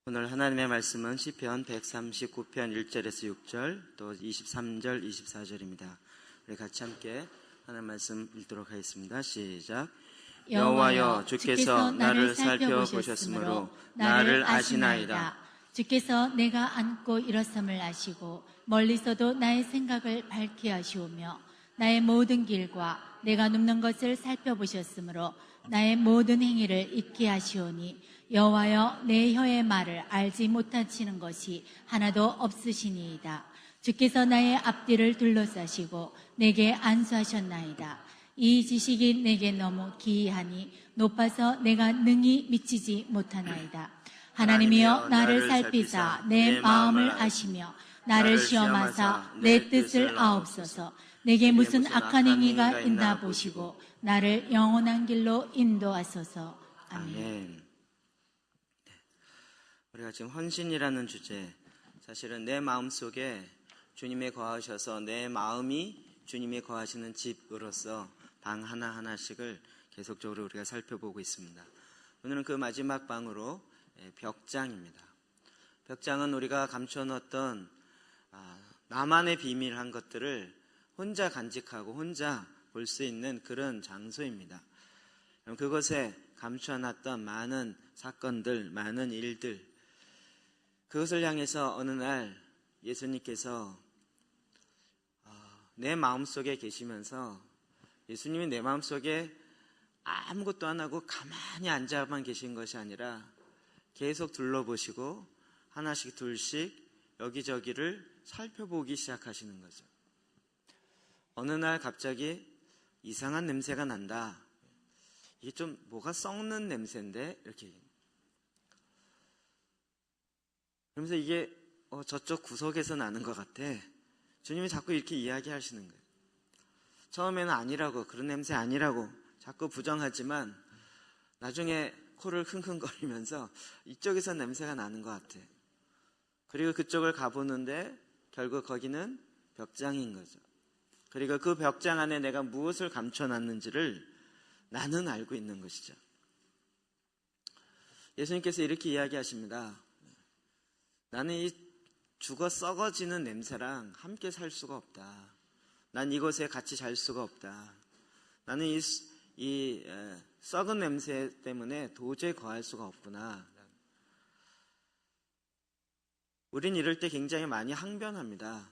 오늘 하나님의 말씀은 시편 139편 1절에서 6절 또 23절 24절입니다. 우리 같이 함께 하나님 말씀 읽도록 하겠습니다. 시작. 여호와여, 주께서 나를 살펴보셨으므로 나를 아시나이다. 주께서 내가 앉고 일어섬을 아시고 멀리서도 나의 생각을 밝히 하시오며 나의 모든 길과 내가 눕는 것을 살펴보셨으므로 나의 모든 행위를 잊게 하시오니 여호와여, 내 혀의 말을 알지 못하시는 것이 하나도 없으시니이다. 주께서 나의 앞뒤를 둘러싸시고 내게 안수하셨나이다. 이 지식이 내게 너무 기이하니 높아서 내가 능히 미치지 못하나이다. 하나님이여, 나를 살피사 내 마음을 아시며 나를 시험하사 내 뜻을 아옵소서. 내게 무슨 악한 행위가 있나 보시고 나를 영원한 길로 인도하소서. 아멘. 우리가 지금 헌신이라는 주제, 사실은 내 마음속에 주님이 거하셔서 내 마음이 주님이 거하시는 집으로서 방 하나하나씩을 계속적으로 우리가 살펴보고 있습니다. 오늘은 그 마지막 방으로 벽장입니다. 벽장은 우리가 감춰놓았던 나만의 비밀한 것들을 혼자 간직하고 혼자 볼 수 있는 그런 장소입니다. 그것에 감춰놨던 많은 사건들, 많은 일들, 그것을 향해서 어느 날 예수님께서 내 마음속에 계시면서, 예수님이 내 마음속에 아무것도 안 하고 가만히 앉아만 계신 것이 아니라 계속 둘러보시고 하나씩 둘씩 여기저기를 살펴보기 시작하시는 거죠. 어느 날 갑자기 이상한 냄새가 난다. 이게 좀 뭐가 썩는 냄새인데 이렇게. 그러면서 이게 저쪽 구석에서 나는 것 같아. 주님이 자꾸 이렇게 이야기하시는 거예요. 처음에는 아니라고, 그런 냄새 아니라고 자꾸 부정하지만 나중에 코를 킁킁거리면서 이쪽에서 냄새가 나는 것 같아. 그리고 그쪽을 가보는데 결국 거기는 벽장인 거죠. 그리고 그 벽장 안에 내가 무엇을 감춰놨는지를 나는 알고 있는 것이죠. 예수님께서 이렇게 이야기하십니다. 나는 이 죽어 썩어지는 냄새랑 함께 살 수가 없다. 난 이곳에 같이 잘 수가 없다. 나는 이 썩은 냄새 때문에 도저히 거할 수가 없구나. 우린 이럴 때 굉장히 많이 항변합니다.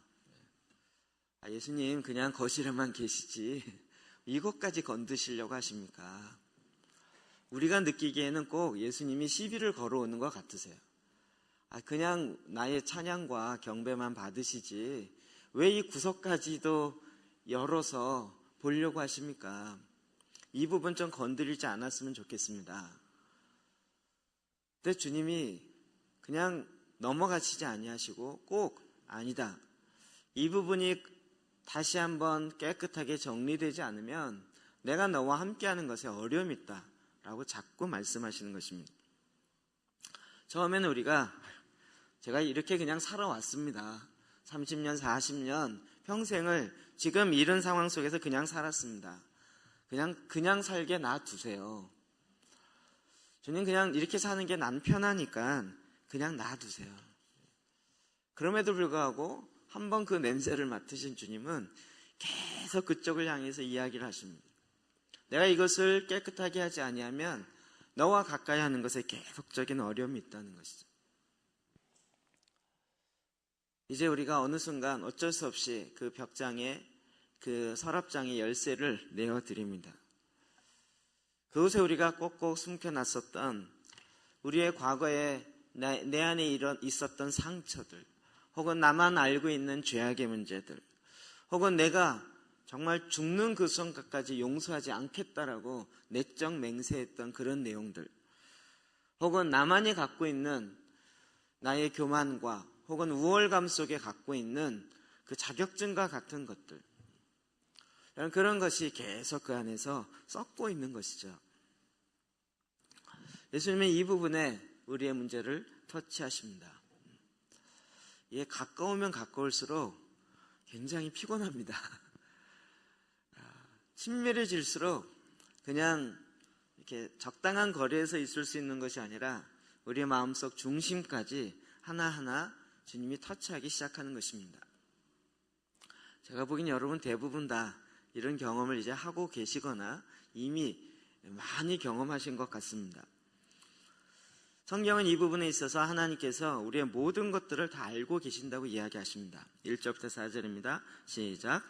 예수님, 그냥 거실에만 계시지 이곳까지 건드시려고 하십니까? 우리가 느끼기에는 꼭 예수님이 시비를 걸어오는 것 같으세요. 그냥 나의 찬양과 경배만 받으시지 왜 이 구석까지도 열어서 보려고 하십니까? 이 부분 좀 건드리지 않았으면 좋겠습니다. 근데 주님이 그냥 넘어가시지 아니하시고 꼭 아니다. 이 부분이 다시 한번 깨끗하게 정리되지 않으면 내가 너와 함께하는 것에 어려움이 있다 라고 자꾸 말씀하시는 것입니다. 처음에는 제가 이렇게 그냥 살아왔습니다. 30년, 40년 평생을 지금 이런 상황 속에서 그냥 살았습니다. 그냥 살게 놔두세요. 주님, 그냥 이렇게 사는 게 난 편하니까 그냥 놔두세요. 그럼에도 불구하고 한번 그 냄새를 맡으신 주님은 계속 그쪽을 향해서 이야기를 하십니다. 내가 이것을 깨끗하게 하지 아니하면 너와 가까이 하는 것에 계속적인 어려움이 있다는 것이죠. 이제 우리가 어느 순간 어쩔 수 없이 그 벽장에, 그 서랍장의 열쇠를 내어드립니다. 그곳에 우리가 꼭꼭 숨겨놨었던 우리의 과거에 내 안에 있었던 상처들, 혹은 나만 알고 있는 죄악의 문제들, 혹은 내가 정말 죽는 그 순간까지 용서하지 않겠다라고 내적 맹세했던 그런 내용들, 혹은 나만이 갖고 있는 나의 교만과 혹은 우월감 속에 갖고 있는 그 자격증과 같은 것들, 그런 것이 계속 그 안에서 썩고 있는 것이죠. 예수님은 이 부분에 우리의 문제를 터치하십니다. 이게 가까우면 가까울수록 굉장히 피곤합니다. 친밀해질수록 그냥 이렇게 적당한 거리에서 있을 수 있는 것이 아니라 우리의 마음속 중심까지 하나하나 주님이 터치하기 시작하는 것입니다. 제가 보기엔 여러분 대부분 다 이런 경험을 이제 하고 계시거나 이미 많이 경험하신 것 같습니다. 성경은 이 부분에 있어서 하나님께서 우리의 모든 것들을 다 알고 계신다고 이야기하십니다. 1절부터 4절입니다. 시작.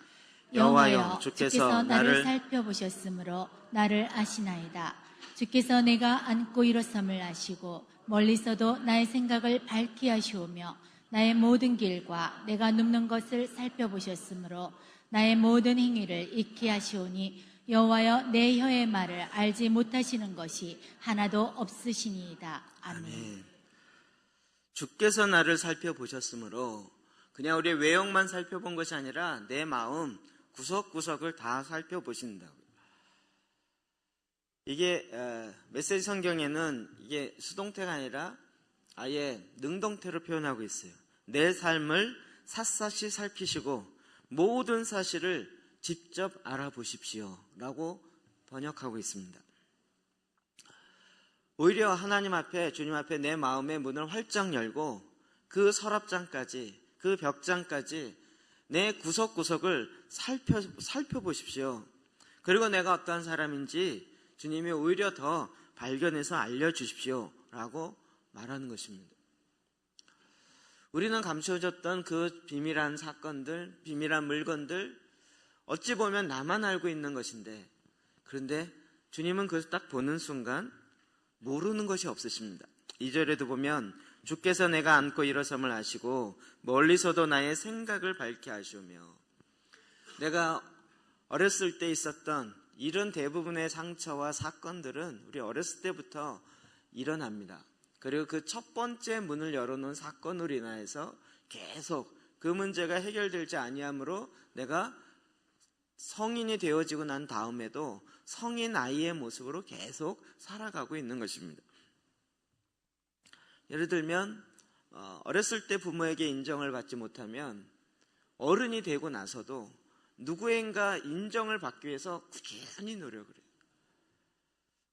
여호와여 주께서 나를 살펴보셨으므로 나를 아시나이다. 주께서 내가 앉고 일어섬을 아시고 멀리서도 나의 생각을 밝히 하시오며 나의 모든 길과 내가 눕는 것을 살펴보셨으므로 나의 모든 행위를 익히 하시오니 여호와여 내 혀의 말을 알지 못하시는 것이 하나도 없으시니이다. 아멘. 주께서 나를 살펴보셨으므로 그냥 우리의 외형만 살펴본 것이 아니라 내 마음 구석구석을 다 살펴보신다고요. 이게 메시지 성경에는 이게 수동태가 아니라 아예 능동태로 표현하고 있어요. 내 삶을 샅샅이 살피시고 모든 사실을 직접 알아보십시오 라고 번역하고 있습니다. 오히려 하나님 앞에, 주님 앞에 내 마음의 문을 활짝 열고 그 서랍장까지, 그 벽장까지 내 구석구석을 살펴보십시오. 그리고 내가 어떠한 사람인지 주님이 오히려 더 발견해서 알려주십시오 라고 말하는 것입니다. 우리는 감춰졌던 그 비밀한 사건들, 비밀한 물건들, 어찌 보면 나만 알고 있는 것인데, 그런데 주님은 그것을 딱 보는 순간 모르는 것이 없으십니다. 2절에도 보면 주께서 내가 앉고 일어섬을 아시고 멀리서도 나의 생각을 밝게 하시오며, 내가 어렸을 때 있었던 이런 대부분의 상처와 사건들은 우리 어렸을 때부터 일어납니다. 그리고 그 첫 번째 문을 열어놓은 사건으로 인하여서 계속 그 문제가 해결되지 아니하므로 내가 성인이 되어지고 난 다음에도 성인 아이의 모습으로 계속 살아가고 있는 것입니다. 예를 들면 어렸을 때 부모에게 인정을 받지 못하면 어른이 되고 나서도 누구인가 인정을 받기 위해서 꾸준히 노력을 해요.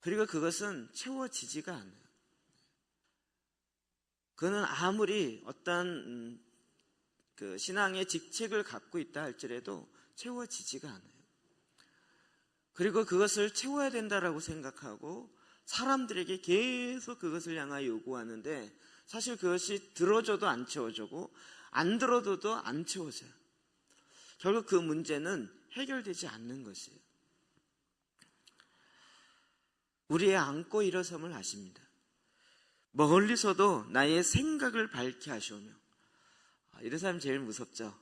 그리고 그것은 채워지지가 않아요. 그는 아무리 어떤 그 신앙의 직책을 갖고 있다 할지라도 채워지지가 않아요. 그리고 그것을 채워야 된다라고 생각하고 사람들에게 계속 그것을 향하여 요구하는데 사실 그것이 들어줘도 안 채워지고 안 들어줘도 안 채워져요. 결국 그 문제는 해결되지 않는 것이에요. 우리의 앉고 일어섬을 아십니다. 멀리서도 나의 생각을 밝게 하시오며. 이런 사람이 제일 무섭죠.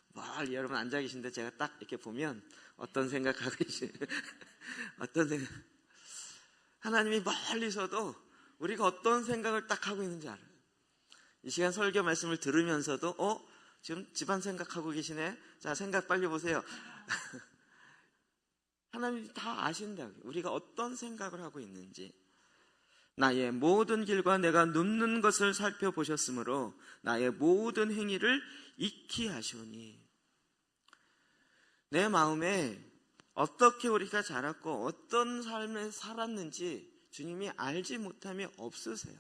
멀리 여러분 앉아 계신데 제가 딱 이렇게 보면 어떤 생각하고 계시나요? 어떤 생각? 하나님이 멀리서도 우리가 어떤 생각을 딱 하고 있는지 알아요. 이 시간 설교 말씀을 들으면서도 지금 집안 생각하고 계시네. 자, 생각 빨리 보세요. 하나님이 다 아신다고요. 우리가 어떤 생각을 하고 있는지. 나의 모든 길과 내가 눕는 것을 살펴보셨으므로 나의 모든 행위를 익히 하시오니. 내 마음에 어떻게 우리가 자랐고 어떤 삶을 살았는지 주님이 알지 못함이 없으세요.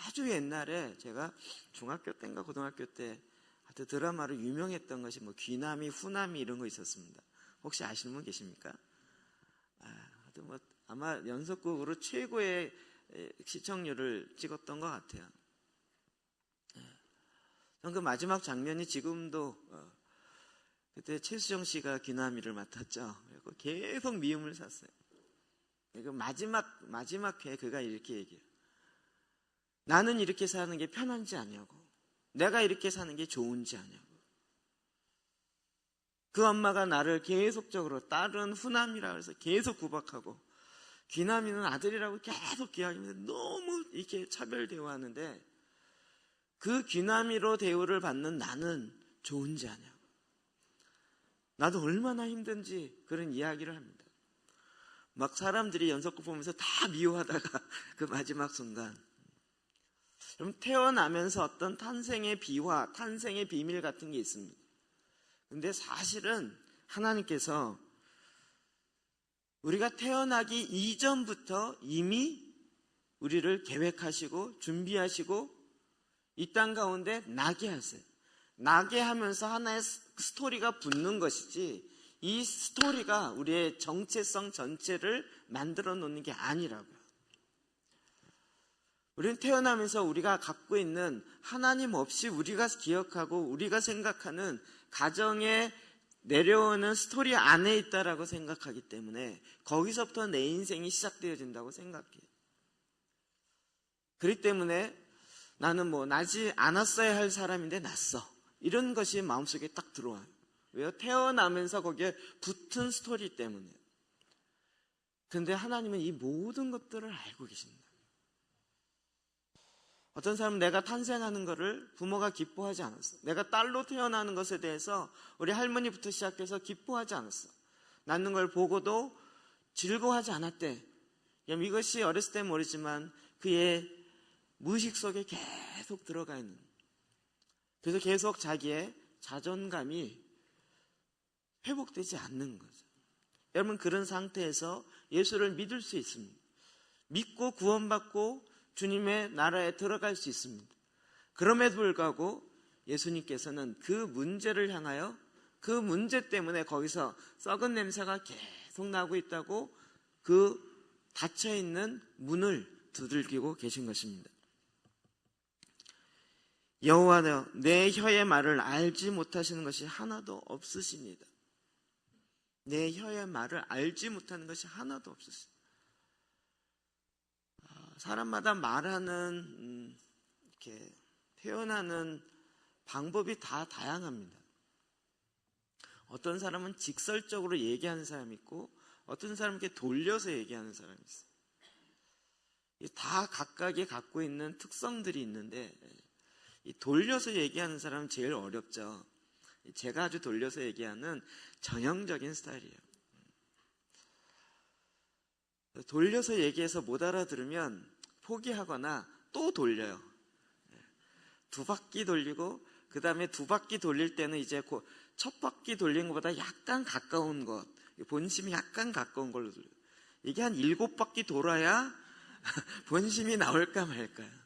아주 옛날에 제가 중학교 때인가 고등학교 때 하여튼 드라마로 유명했던 것이 뭐 귀남이, 후남이 이런 거 있었습니다. 혹시 아시는 분 계십니까? 하여튼 뭐 아마 연속극으로 최고의 시청률을 찍었던 것 같아요. 그 마지막 장면이 지금도 그때 최수정 씨가 귀남이를 맡았죠. 그리고 계속 미움을 샀어요. 그리고 마지막 회에 그가 이렇게 얘기해요. 나는 이렇게 사는 게 편한지 아냐고. 내가 이렇게 사는 게 좋은지 아냐고. 그 엄마가 나를 계속적으로 딸은 후남이라 해서 계속 구박하고 귀남이는 아들이라고 계속 기하면서 너무 이렇게 차별 대우하는데 그 귀남이로 대우를 받는 나는 좋은지 아냐고. 나도 얼마나 힘든지 그런 이야기를 합니다. 막 사람들이 연속극 보면서 다 미워하다가 그 마지막 순간 그럼 태어나면서 어떤 탄생의 비화, 탄생의 비밀 같은 게 있습니다. 근데 사실은 하나님께서 우리가 태어나기 이전부터 이미 우리를 계획하시고 준비하시고 이 땅 가운데 나게 하세요. 나게 하면서 하나의 스토리가 붙는 것이지 이 스토리가 우리의 정체성 전체를 만들어 놓는 게 아니라고요. 우리는 태어나면서 우리가 갖고 있는 하나님 없이 우리가 기억하고 우리가 생각하는 가정에 내려오는 스토리 안에 있다라고 생각하기 때문에 거기서부터 내 인생이 시작되어진다고 생각해요. 그렇기 때문에 나는 나지 않았어야 할 사람인데 났어. 이런 것이 마음속에 딱 들어와요. 왜요? 태어나면서 거기에 붙은 스토리 때문에. 그런데 하나님은 이 모든 것들을 알고 계십니다. 어떤 사람은 내가 탄생하는 것을 부모가 기뻐하지 않았어. 내가 딸로 태어나는 것에 대해서 우리 할머니부터 시작해서 기뻐하지 않았어. 낳는 걸 보고도 즐거워하지 않았대. 이것이 어렸을 때 모르지만 그의 무의식 속에 계속 들어가 있는, 그래서 계속 자기의 자존감이 회복되지 않는 거죠. 여러분, 그런 상태에서 예수를 믿을 수 있습니다. 믿고 구원받고 주님의 나라에 들어갈 수 있습니다. 그럼에도 불구하고 예수님께서는 그 문제를 향하여 그 문제 때문에 거기서 썩은 냄새가 계속 나고 있다고 그 닫혀있는 문을 두들기고 계신 것입니다. 여호와여, 내 혀의 말을 알지 못하시는 것이 하나도 없으십니다. 내 혀의 말을 알지 못하는 것이 하나도 없으십니다. 사람마다 말하는 이렇게 표현하는 방법이 다 다양합니다. 어떤 사람은 직설적으로 얘기하는 사람이 있고 어떤 사람은 이렇게 돌려서 얘기하는 사람이 있어요. 다 각각이 갖고 있는 특성들이 있는데 이 돌려서 얘기하는 사람은 제일 어렵죠. 제가 아주 돌려서 얘기하는 전형적인 스타일이에요. 돌려서 얘기해서 못 알아들으면 포기하거나 또 돌려요. 두 바퀴 돌리고 그 다음에 두 바퀴 돌릴 때는 이제 첫 바퀴 돌린 것보다 약간 가까운 것, 본심이 약간 가까운 걸로 돌려요. 이게 한 7바퀴 돌아야 본심이 나올까 말까요.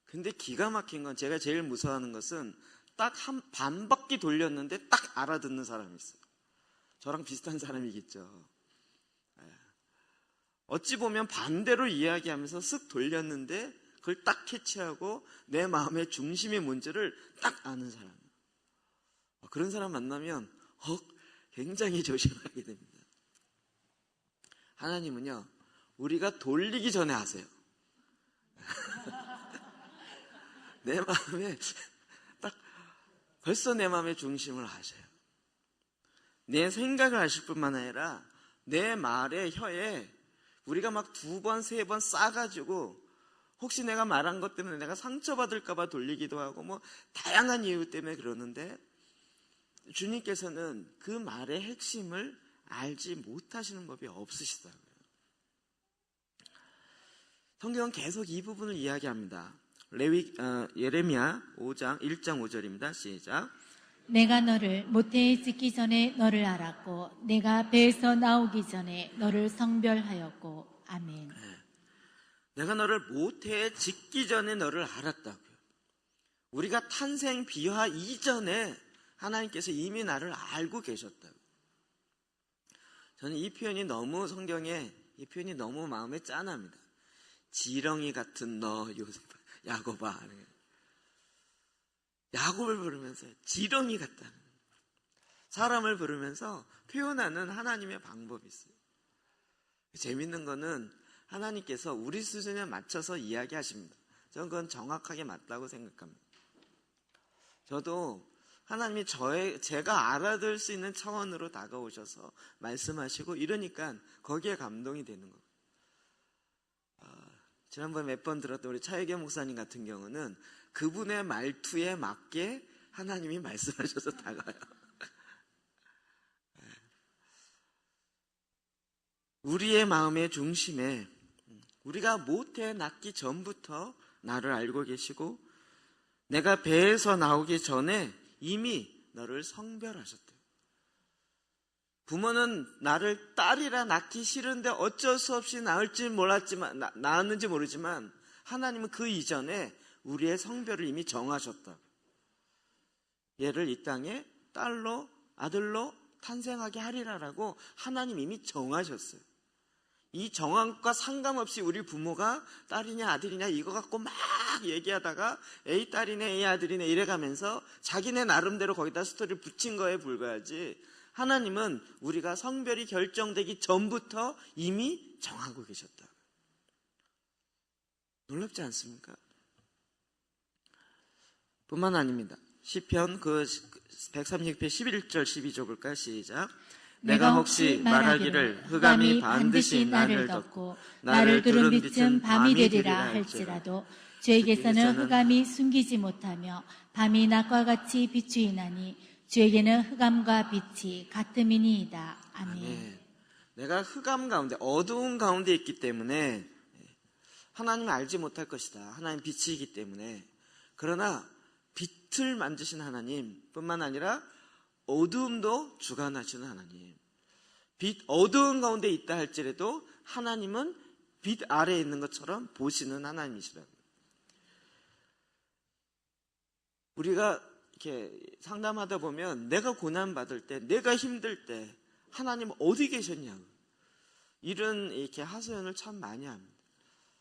근데 기가 막힌 건, 제가 제일 무서워하는 것은 딱 반 바퀴 돌렸는데 딱 알아듣는 사람이 있어요. 저랑 비슷한 사람이겠죠. 어찌 보면 반대로 이야기하면서 쓱 돌렸는데 그걸 딱 캐치하고 내 마음의 중심의 문제를 딱 아는 사람. 그런 사람 만나면 굉장히 조심하게 됩니다. 하나님은요, 우리가 돌리기 전에 아세요. 내 마음에 딱 벌써 내 마음의 중심을 아셔요. 내 생각을 아실 뿐만 아니라 내 말에, 혀에 우리가 막 2번, 3번 싸가지고 혹시 내가 말한 것 때문에 내가 상처받을까봐 돌리기도 하고 다양한 이유 때문에 그러는데 주님께서는 그 말의 핵심을 알지 못하시는 법이 없으시다고요. 성경은 계속 이 부분을 이야기합니다. 예레미야 5장 1장 5절입니다. 시작. 내가 너를 모태에 짓기 전에 너를 알았고 내가 배에서 나오기 전에 너를 성별하였고. 아멘. 내가 너를 모태에 짓기 전에 너를 알았다고요. 우리가 탄생 비화 이전에 하나님께서 이미 나를 알고 계셨다고요. 저는 이 표현이 너무 성경에 이 표현이 너무 마음에 짠합니다. 지렁이 같은 너 야곱아. 야곱을 부르면서 지렁이 같다는, 사람을 부르면서 표현하는 하나님의 방법이 있어요. 재밌는 거는 하나님께서 우리 수준에 맞춰서 이야기하십니다. 저는 그건 정확하게 맞다고 생각합니다. 저도 하나님이 제가 알아들 수 있는 차원으로 다가오셔서 말씀하시고 이러니까 거기에 감동이 되는 거예요. 지난번에 몇 번 들었던 우리 차혜경 목사님 같은 경우는 그분의 말투에 맞게 하나님이 말씀하셔서 다가요. 우리의 마음의 중심에 우리가 모태에 낳기 전부터 나를 알고 계시고 내가 배에서 나오기 전에 이미 너를 성별하셨대요. 부모는 나를 딸이라 낳기 싫은데 어쩔 수 없이 낳을지 몰랐지만, 낳았는지 모르지만 하나님은 그 이전에 우리의 성별을 이미 정하셨다. 얘를 이 땅에 딸로, 아들로 탄생하게 하리라라고 하나님 이미 정하셨어요. 이 정황과 상관없이 우리 부모가 딸이냐 아들이냐 이거 갖고 막 얘기하다가 A 딸이네 A 아들이네 이래가면서 자기네 나름대로 거기다 스토리를 붙인 거에 불과하지, 하나님은 우리가 성별이 결정되기 전부터 이미 정하고 계셨다. 놀랍지 않습니까? 뿐만 아닙니다. 시편 136편 11절 12절 볼까요? 시작. 내가 혹시 말하기를 흑암이 반드시 나를 덮고 나를 두른 빛은 밤이 되리라 할지라도 주에게서는 흑암이 숨기지 못하며 밤이 낮과 같이 비추이나니 주에게는 흑암과 빛이 같음이니이다. 아멘. 내가 흑암 가운데, 어두운 가운데 있기 때문에 하나님을 알지 못할 것이다. 하나님 빛이기 때문에. 그러나 빛을 만드신 하나님 뿐만 아니라 어두움도 주관하시는 하나님, 어두운 가운데 있다 할지라도 하나님은 빛 아래에 있는 것처럼 보시는 하나님이시라고. 우리가 이렇게 상담하다 보면 내가 고난받을 때, 내가 힘들 때 하나님 어디 계셨냐고 이런 이렇게 하소연을 참 많이 합니다.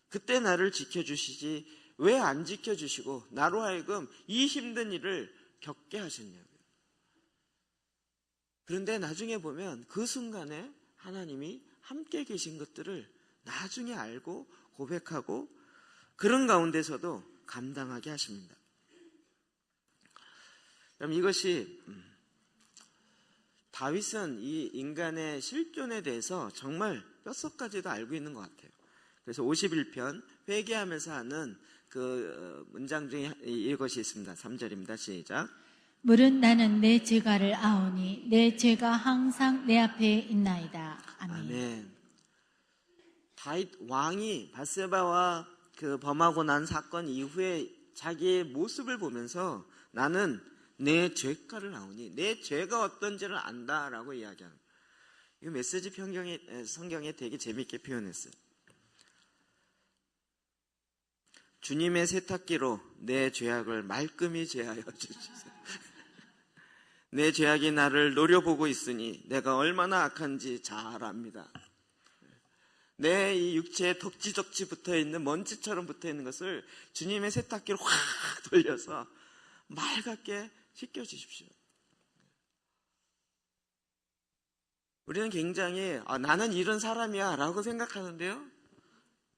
그때 나를 지켜주시지 왜 안 지켜주시고 나로 하여금 이 힘든 일을 겪게 하셨냐고요. 그런데 나중에 보면 그 순간에 하나님이 함께 계신 것들을 나중에 알고 고백하고 그런 가운데서도 감당하게 하십니다. 그럼 이것이 다윗은 이 인간의 실존에 대해서 정말 뼛속까지도 알고 있는 것 같아요. 그래서 51편 회개하면서 하는 그 문장 중에 이것이 있습니다. 3절입니다. 시작. 물은 나는 내 죄가를 아오니 내 죄가 항상 내 앞에 있나이다. 아멘. 아멘. 다윗 왕이 바세바와 그 범하고 난 사건 이후에 자기의 모습을 보면서 나는 내 죄가를 아오니 내 죄가 어떤지를 안다라고 이야기하는, 이 메시지 성경에 되게 재밌게 표현했어요. 주님의 세탁기로 내 죄악을 말끔히 제하여 주시소. 내 죄악이 나를 노려보고 있으니 내가 얼마나 악한지 잘 압니다. 내 이 육체에 덕지덕지 붙어있는 먼지처럼 붙어있는 것을 주님의 세탁기로 확 돌려서 맑게 씻겨주십시오. 우리는 굉장히 나는 이런 사람이야 라고 생각하는데요,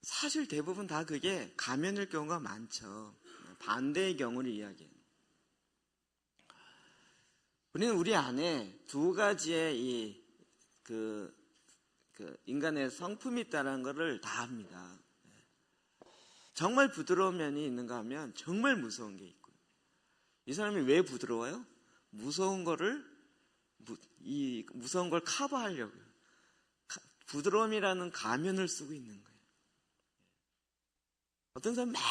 사실 대부분 다 그게 가면일 경우가 많죠. 반대의 경우를 이야기해요. 우리는 우리 안에 두 가지의 그 인간의 성품이 있다는 것을 다 압니다. 정말 부드러운 면이 있는가 하면 정말 무서운 게 있고요. 이 사람이 왜 부드러워요? 무서운 걸 커버하려고요. 부드러움이라는 가면을 쓰고 있는 거예요. 어떤 사람은 막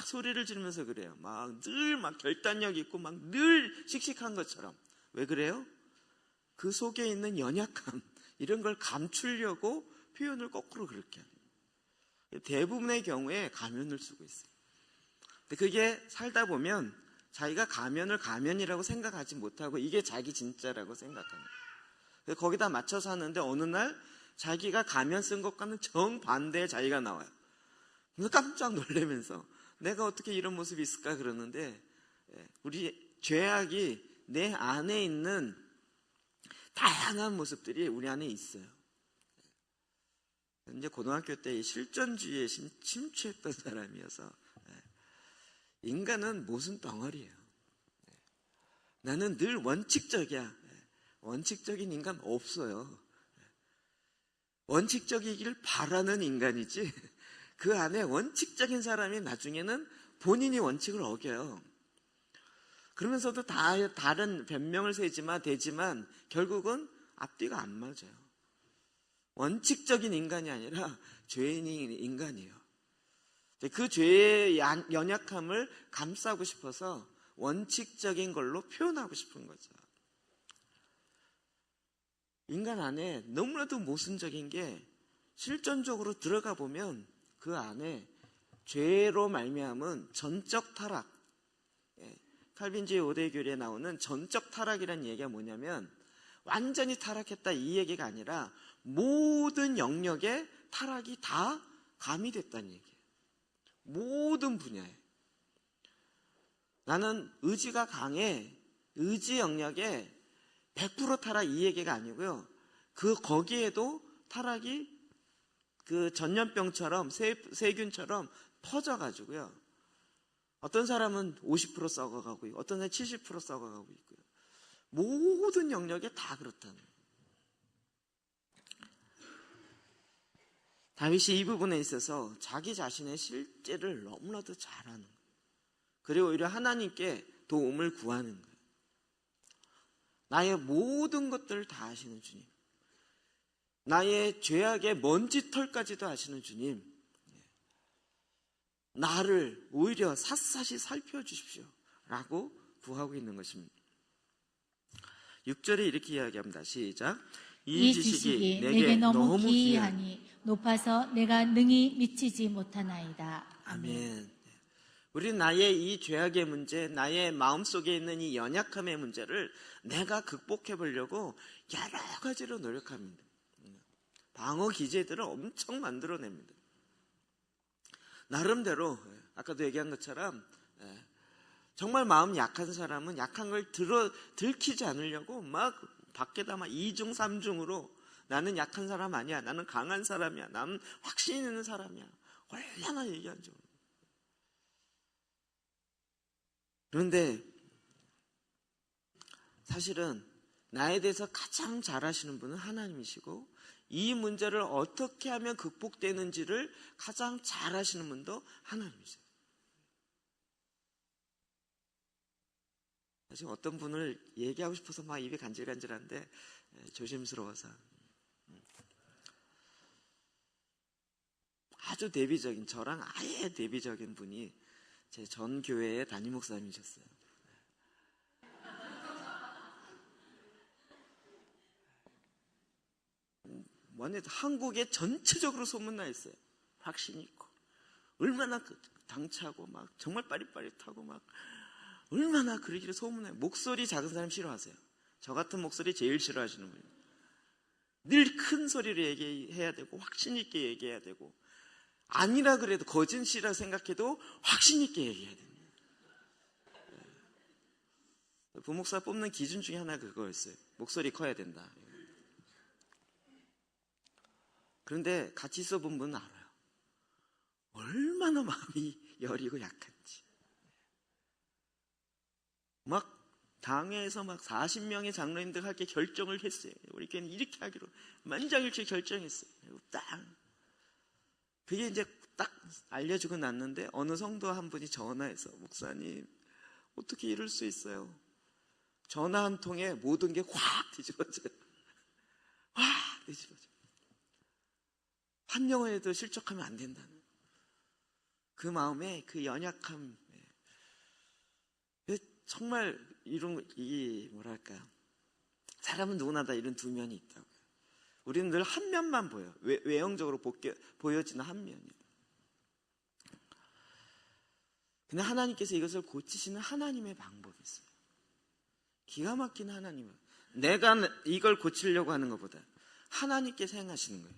소리를 지르면서 그래요. 늘 결단력 있고 늘 씩씩한 것처럼. 왜 그래요? 그 속에 있는 연약함, 이런 걸 감추려고 표현을 거꾸로 그렇게 합니다. 대부분의 경우에 가면을 쓰고 있어요. 근데 그게 살다 보면 자기가 가면을 가면이라고 생각하지 못하고 이게 자기 진짜라고 생각합니다. 거기다 맞춰서 하는데 어느 날 자기가 가면 쓴 것과는 정반대의 자기가 나와요. 그래서 깜짝 놀라면서 내가 어떻게 이런 모습이 있을까 그러는데, 우리 죄악이 내 안에 있는 다양한 모습들이 우리 안에 있어요. 이제 고등학교 때 실존주의에 침투했던 사람이어서, 인간은 모순 덩어리예요. 나는 늘 원칙적이야. 원칙적인 인간 없어요. 원칙적이길 바라는 인간이지, 그 안에 원칙적인 사람이 나중에는 본인이 원칙을 어겨요. 그러면서도 다른 변명을 대지만 결국은 앞뒤가 안 맞아요. 원칙적인 인간이 아니라 죄인인 인간이에요. 그 죄의 연약함을 감싸고 싶어서 원칙적인 걸로 표현하고 싶은 거죠. 인간 안에 너무나도 모순적인 게 실전적으로 들어가 보면 그 안에 죄로 말미암은 전적 타락, 칼빈주의 5대 교리에 나오는 전적 타락이라는 얘기가 뭐냐면 완전히 타락했다 이 얘기가 아니라 모든 영역에 타락이 다 가미됐다는 얘기예요. 모든 분야에. 나는 의지가 강해, 의지 영역에 100% 타락 이 얘기가 아니고요. 거기에도 타락이 그 전염병처럼 세균처럼 퍼져가지고요. 어떤 사람은 50% 썩어가고 있고 어떤 사람은 70% 썩어가고 있고요. 모든 영역에 다 그렇다는 거예요. 다윗이 이 부분에 있어서 자기 자신의 실제를 너무나도 잘하는 거예요. 그리고 오히려 하나님께 도움을 구하는 거예요. 나의 모든 것들을 다 아시는 주님, 나의 죄악의 먼지털까지도 아시는 주님, 나를 오히려 샅샅이 살펴주십시오 라고 구하고 있는 것입니다. 6절에 이렇게 이야기합니다. 시작. 이 지식이 내게 너무 귀하니 높아서 내가 능히 미치지 못하나이다. 아멘. 우리는 나의 이 죄악의 문제, 나의 마음속에 있는 이 연약함의 문제를 내가 극복해 보려고 여러 가지로 노력합니다. 방어 기제들을 엄청 만들어냅니다. 나름대로 아까도 얘기한 것처럼 정말 마음 약한 사람은 약한 걸 들키지 않으려고 막 밖에다 막 2중 3중으로 나는 약한 사람 아니야, 나는 강한 사람이야, 나는 확신 있는 사람이야 얼마나 얘기하죠. 그런데 사실은 나에 대해서 가장 잘 아시는 분은 하나님이시고 이 문제를 어떻게 하면 극복되는지를 가장 잘 아시는 분도 하나님이세요. 지금 어떤 분을 얘기하고 싶어서 막 입이 간질간질한데 조심스러워서. 아주 대비적인, 저랑 아예 대비적인 분이 제 전 교회의 담임 목사님이셨어요. 완전 한국에 전체적으로 소문나 있어요. 확신이 있고 얼마나 당차고 막 정말 빠릿빠릿하고 막 얼마나 그러기를 소문나요. 목소리 작은 사람 싫어하세요. 저 같은 목소리 제일 싫어하시는 분이에요. 늘 큰 소리로 얘기해야 되고 확신 있게 얘기해야 되고 아니라 그래도 거짓이라 생각해도 확신 있게 얘기해야 됩니다. 부목사 뽑는 기준 중에 하나가 그거였어요. 목소리 커야 된다. 그런데 같이 있어본 분은 알아요. 얼마나 마음이 여리고 약한지. 막 당회에서 막 40명의 장로님들 할게 결정을 했어요. 우리 교회는 이렇게 하기로 만장일치 결정했어요. 그리고 딱 그게 이제 딱 알려주고 났는데 어느 성도 한 분이 전화해서 목사님 어떻게 이럴 수 있어요? 전화 한 통에 모든 게 확 뒤집어져요. 확 뒤집어져요. 한 영혼에도 실족하면 안 된다는 그 마음에 그 연약함, 정말 이 뭐랄까, 사람은 누구나 다 이런 두 면이 있다고요. 우리는 늘 한 면만 보여. 외형적으로 보여지는 한 면이에요. 근데 하나님께서 이것을 고치시는 하나님의 방법이 있어요. 기가 막힌 하나님은 내가 이걸 고치려고 하는 것보다 하나님께서 행하시는 거예요.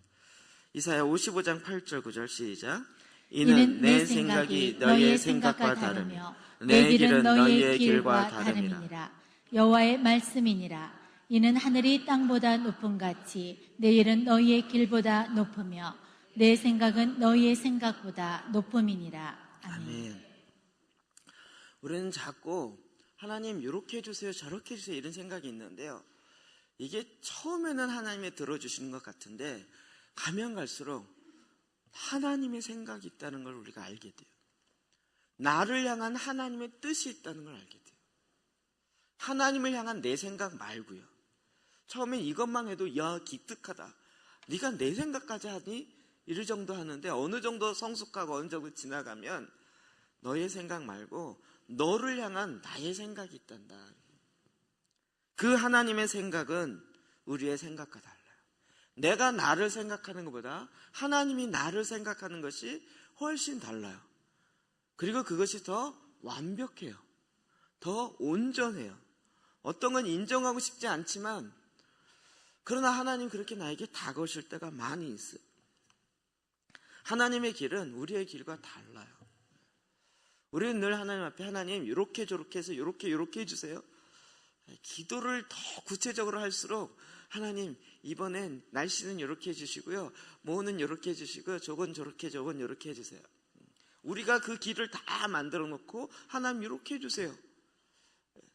이사야 55장 8절 9절 시작. 이는 내 생각이 너희의 생각과 다르며 내 길은 너희의 길과 다름이라. 여호와의 말씀이니라. 이는 하늘이 땅보다 높음 같이 내 일은 너희의 길보다 높으며 내 생각은 너희의 생각보다 높음이니라. 아멘. 우리는 자꾸 하나님 이렇게 해주세요 저렇게 해주세요 이런 생각이 있는데요, 이게 처음에는 하나님이 들어주시는 것 같은데 가면 갈수록 하나님의 생각이 있다는 걸 우리가 알게 돼요. 나를 향한 하나님의 뜻이 있다는 걸 알게 돼요. 하나님을 향한 내 생각 말고요. 처음엔 이것만 해도 야 기특하다, 네가 내 생각까지 하니? 이럴 정도 하는데 어느 정도 성숙하고 어느 정도 지나가면 너의 생각 말고 너를 향한 나의 생각이 있단다. 그 하나님의 생각은 우리의 생각과 달라요. 내가 나를 생각하는 것보다 하나님이 나를 생각하는 것이 훨씬 달라요. 그리고 그것이 더 완벽해요. 더 온전해요. 어떤 건 인정하고 싶지 않지만 그러나 하나님 그렇게 나에게 다가오실 때가 많이 있어요. 하나님의 길은 우리의 길과 달라요. 우리는 늘 하나님 앞에 하나님 이렇게 저렇게 해서 이렇게 해주세요. 기도를 더 구체적으로 할수록 하나님 이번엔 날씨는 이렇게 해주시고요. 뭐는 이렇게 해주시고요. 저건 저렇게 저건 이렇게 해주세요. 우리가 그 길을 다 만들어 놓고 하나님 이렇게 해주세요.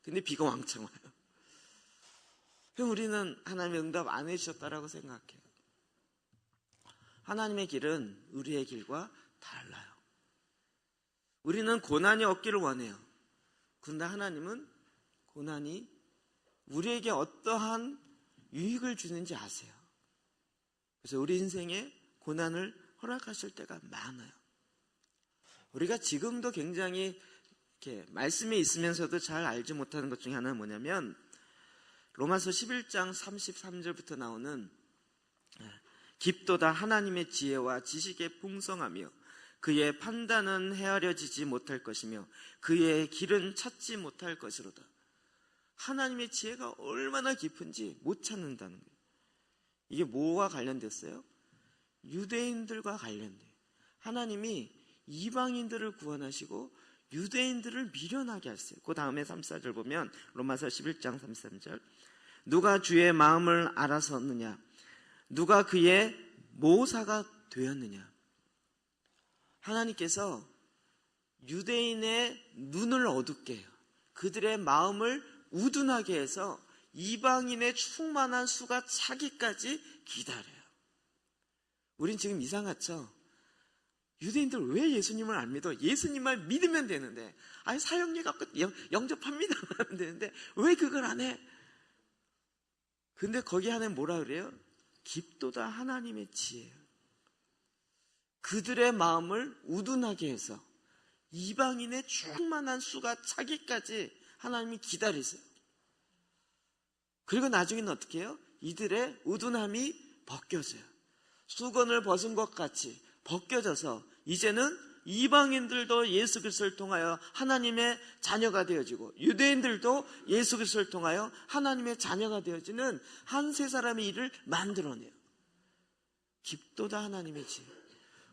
근데 비가 왕창 와요. 그럼 우리는 하나님의 응답 안 해주셨다라고 생각해요. 하나님의 길은 우리의 길과 달라요. 우리는 고난이 없기를 원해요. 그런데 하나님은 고난이 우리에게 어떠한 유익을 주는지 아세요. 그래서 우리 인생에 고난을 허락하실 때가 많아요. 우리가 지금도 굉장히 이렇게 말씀에 있으면서도 잘 알지 못하는 것 중에 하나는 뭐냐면 로마서 11장 33절부터 나오는 깊도다 하나님의 지혜와 지식의 풍성하며 그의 판단은 헤아려지지 못할 것이며 그의 길은 찾지 못할 것이로다. 하나님의 지혜가 얼마나 깊은지 못 찾는다는 거예요. 이게 뭐와 관련됐어요? 유대인들과 관련돼요. 하나님이 이방인들을 구원하시고 유대인들을 미련하게 하셨어요. 그 다음에 3, 4절 보면 로마서 11장 3, 3절 누가 주의 마음을 알아섰느냐 누가 그의 모사가 되었느냐. 하나님께서 유대인의 눈을 어둡게 해요. 그들의 마음을 우둔하게 해서 이방인의 충만한 수가 차기까지 기다려요. 우린 지금 이상하죠? 유대인들 왜 예수님을 안 믿어? 예수님만 믿으면 되는데 아니 사형리 갖고 영접합니다 하면 되는데 왜 그걸 안 해? 근데 거기 하나님 뭐라 그래요? 깊도다 하나님의 지혜예요. 그들의 마음을 우둔하게 해서 이방인의 충만한 수가 차기까지 하나님이 기다리세요. 그리고 나중에는 어떻게 해요? 이들의 우둔함이 벗겨져요. 수건을 벗은 것 같이 벗겨져서 이제는 이방인들도 예수 그리스도를 통하여 하나님의 자녀가 되어지고 유대인들도 예수 그리스도를 통하여 하나님의 자녀가 되어지는 한 세 사람의 일을 만들어내요. 깊도다 하나님의 지혜.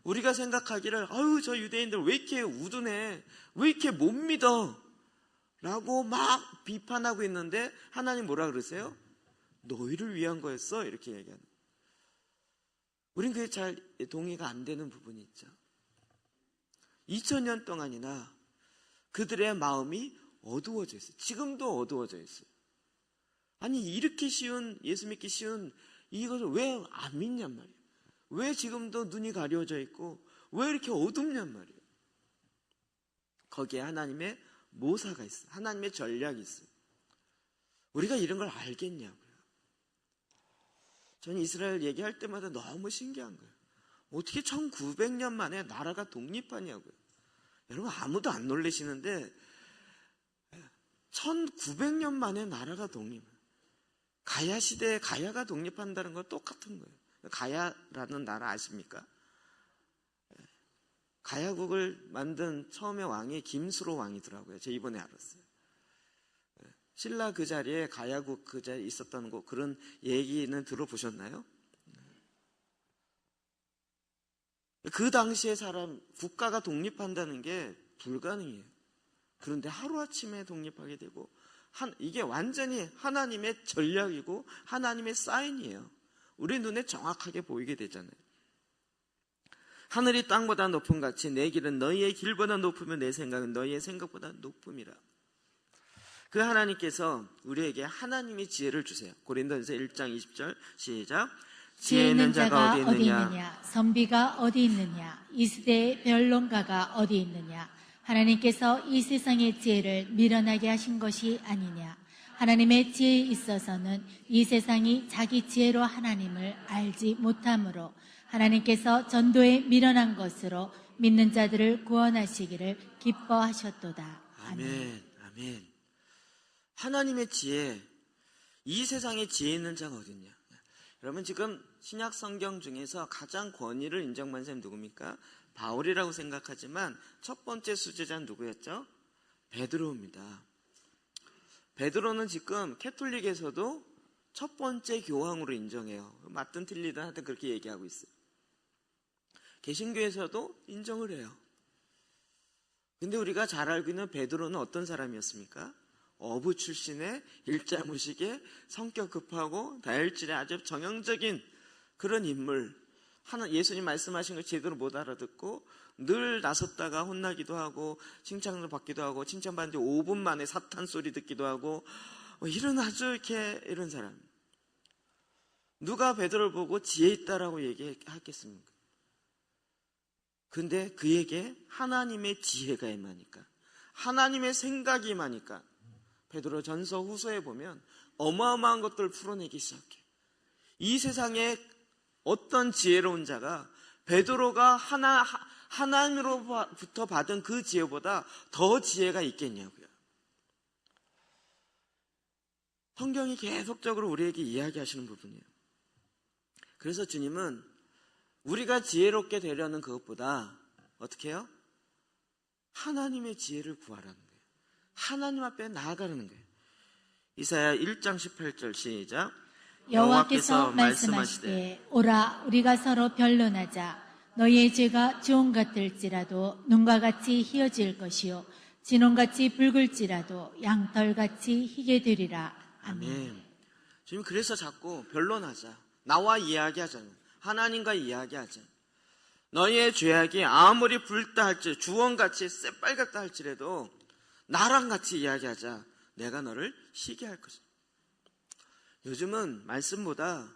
우리가 생각하기를 아유 저 유대인들 왜 이렇게 우둔해? 왜 이렇게 못 믿어? 라고 막 비판하고 있는데 하나님 뭐라 그러세요? 너희를 위한 거였어? 이렇게 얘기하는. 우린 그게 잘 동의가 안 되는 부분이 있죠. 2000년 동안이나 그들의 마음이 어두워져 있어요. 지금도 어두워져 있어요. 아니 이렇게 쉬운 예수 믿기 쉬운 이것을 왜 안 믿냔 말이에요. 왜 지금도 눈이 가려져 있고 왜 이렇게 어둡냔 말이에요. 거기에 하나님의 모사가 있어요. 하나님의 전략이 있어요. 우리가 이런 걸 알겠냐고요. 저는 이스라엘 얘기할 때마다 너무 신기한 거예요. 어떻게 1900년 만에 나라가 독립하냐고요. 여러분 아무도 안 놀라시는데 1900년 만에 나라가 독립해요. 가야 시대에 가야가 독립한다는 건 똑같은 거예요. 가야라는 나라 아십니까? 가야국을 만든 처음에 왕이 김수로 왕이더라고요. 제가 이번에 알았어요. 신라 그 자리에 가야국 그 자리에 있었다는 거 그런 얘기는 들어보셨나요? 그 당시에 사람 국가가 독립한다는 게 불가능해요. 그런데 하루아침에 독립하게 되고 이게 완전히 하나님의 전략이고 하나님의 사인이에요. 우리 눈에 정확하게 보이게 되잖아요. 하늘이 땅보다 높음 같이 내 길은 너희의 길보다 높으며 내 생각은 너희의 생각보다 높음이라. 그 하나님께서 우리에게 하나님의 지혜를 주세요. 고린도전서 1장 20절 시작. 지혜 있는 자가 어디 있느냐? 선비가 어디 있느냐? 이 시대의 변론가가 어디 있느냐? 하나님께서 이 세상의 지혜를 미련하게 하신 것이 아니냐? 하나님의 지혜에 있어서는 이 세상이 자기 지혜로 하나님을 알지 못하므로 하나님께서 전도에 미련한 것으로 믿는 자들을 구원하시기를 기뻐하셨도다. 아멘. 아멘. 하나님의 지혜, 이 세상에 지혜 있는 자가 어딨냐? 여러분 지금 신약 성경 중에서 가장 권위를 인정받는 사람이 누굽니까? 바울이라고 생각하지만 첫 번째 수제자는 누구였죠? 베드로입니다. 베드로는 지금 캐톨릭에서도 첫 번째 교황으로 인정해요. 맞든 틀리든 하여튼 그렇게 얘기하고 있어요. 개신교에서도 인정을 해요. 근데 우리가 잘 알고 있는 베드로는 어떤 사람이었습니까? 어부 출신의 일자무식의 성격 급하고 다혈질의 아주 정형적인 그런 인물. 예수님 말씀하신 걸 제대로 못 알아듣고 늘 나섰다가 혼나기도 하고 칭찬을 받기도 하고 칭찬받은 지 5분 만에 사탄 소리 듣기도 하고 이런 아주 이런 사람. 누가 베드로를 보고 지혜 있다라고 얘기하겠습니까? 근데 그에게 하나님의 지혜가 임하니까, 하나님의 생각이 임하니까 베드로 전서 후서에 보면 어마어마한 것들을 풀어내기 시작해. 이 세상에 어떤 지혜로운 자가 베드로가 하나님으로부터 받은 그 지혜보다 더 지혜가 있겠냐고요. 성경이 계속적으로 우리에게 이야기하시는 부분이에요. 그래서 주님은 우리가 지혜롭게 되려는 그것보다 어떻게 해요? 하나님의 지혜를 구하라는 거예요. 하나님 앞에 나아가는 거예요. 이사야 1장 18절 시작. 여호와께서 말씀하시되 오라 우리가 서로 변론하자. 너희의 죄가 주홍 같을지라도 눈과 같이 희어질 것이요 진홍같이 붉을지라도 양털같이 희게 되리라. 아멘. 지금 그래서 자꾸 변론하자. 나와 이야기하자는, 하나님과 이야기하자. 너희의 죄악이 아무리 붉다 할지 주홍같이 새빨갛다 할지라도 나랑 같이 이야기하자. 내가 너를 희게 할 것이다. 요즘은 말씀보다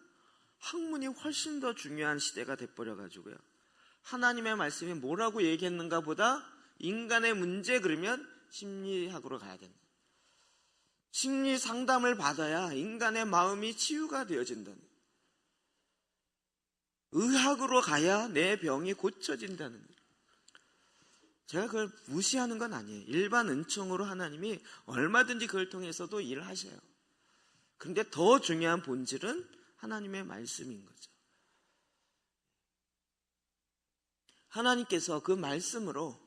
학문이 훨씬 더 중요한 시대가 돼버려가지고요. 하나님의 말씀이 뭐라고 얘기했는가 보다 인간의 문제 그러면 심리학으로 가야 된다. 심리 상담을 받아야 인간의 마음이 치유가 되어진다는, 의학으로 가야 내 병이 고쳐진다는 거예요. 제가 그걸 무시하는 건 아니에요. 일반 은총으로 하나님이 얼마든지 그걸 통해서도 일을 하셔요. 그런데 더 중요한 본질은 하나님의 말씀인 거죠. 하나님께서 그 말씀으로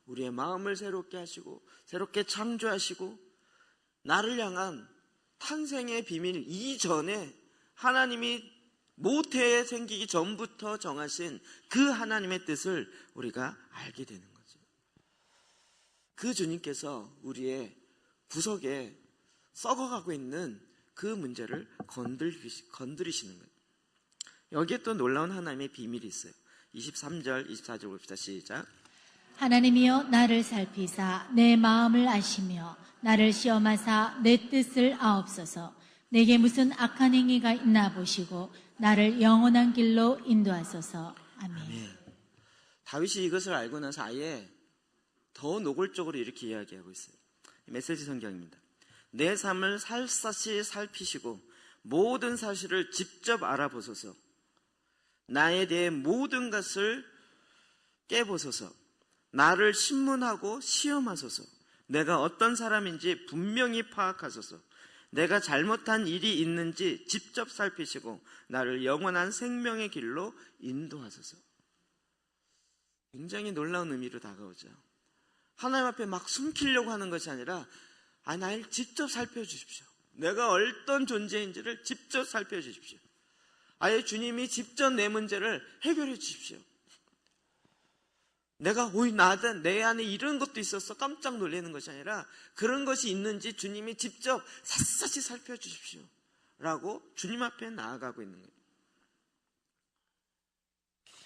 우리의 마음을 새롭게 하시고 새롭게 창조하시고 나를 향한 탄생의 비밀 이전에 하나님이 모태에 생기기 전부터 정하신 그 하나님의 뜻을 우리가 알게 되는 거죠. 그 주님께서 우리의 구석에 썩어가고 있는 그 문제를 건드리시는 거예요. 여기에 또 놀라운 하나님의 비밀이 있어요. 23절, 24절 봅시다. 시작. 하나님이여 나를 살피사 내 마음을 아시며 나를 시험하사 내 뜻을 아옵소서. 내게 무슨 악한 행위가 있나 보시고 나를 영원한 길로 인도하소서. 아멘. 아멘. 다윗이 이것을 알고 나서 아예 더 노골적으로 이렇게 이야기하고 있어요. 메시지 성경입니다. 내 삶을 살사시 살피시고 모든 사실을 직접 알아보소서. 나에 대해 모든 것을 깨보소서. 나를 신문하고 시험하소서. 내가 어떤 사람인지 분명히 파악하소서. 내가 잘못한 일이 있는지 직접 살피시고 나를 영원한 생명의 길로 인도하소서. 굉장히 놀라운 의미로 다가오죠. 하나님 앞에 막 숨기려고 하는 것이 아니라 나를 직접 살펴주십시오. 내가 어떤 존재인지를 직접 살펴주십시오. 아예 주님이 직접 내 문제를 해결해 주십시오. 내가 내 안에 이런 것도 있었어 깜짝 놀라는 것이 아니라 그런 것이 있는지 주님이 직접 샅샅이 살펴주십시오 라고 주님 앞에 나아가고 있는 거예요.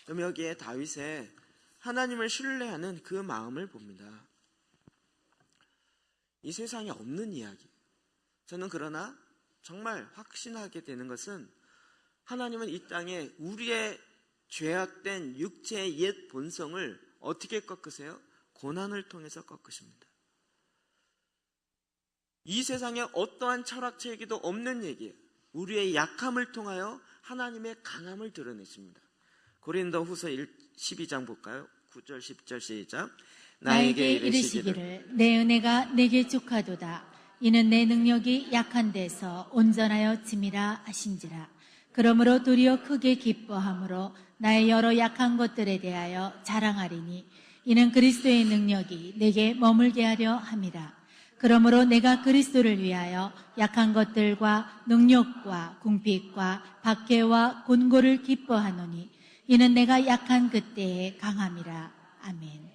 그럼 여기에 다윗의 하나님을 신뢰하는 그 마음을 봅니다. 이 세상에 없는 이야기. 저는 그러나 정말 확신하게 되는 것은 하나님은 이 땅에 우리의 죄악된 육체의 옛 본성을 어떻게 꺾으세요? 고난을 통해서 꺾으십니다. 이 세상에 어떠한 철학책에도 없는 얘기예요. 우리의 약함을 통하여 하나님의 강함을 드러내십니다. 고린도 후서 12장 볼까요? 9절 10절 시작. 나에게 이르시기를 내 은혜가 내게 족하도다. 이는 내 능력이 약한 데서 온전하여 짐이라 하신지라. 그러므로 도리어 크게 기뻐함으로 나의 여러 약한 것들에 대하여 자랑하리니 이는 그리스도의 능력이 내게 머물게 하려 함이라. 그러므로 내가 그리스도를 위하여 약한 것들과 능력과 궁핍과 박해와 곤고를 기뻐하노니 이는 내가 약한 그때에 강함이라. 아멘.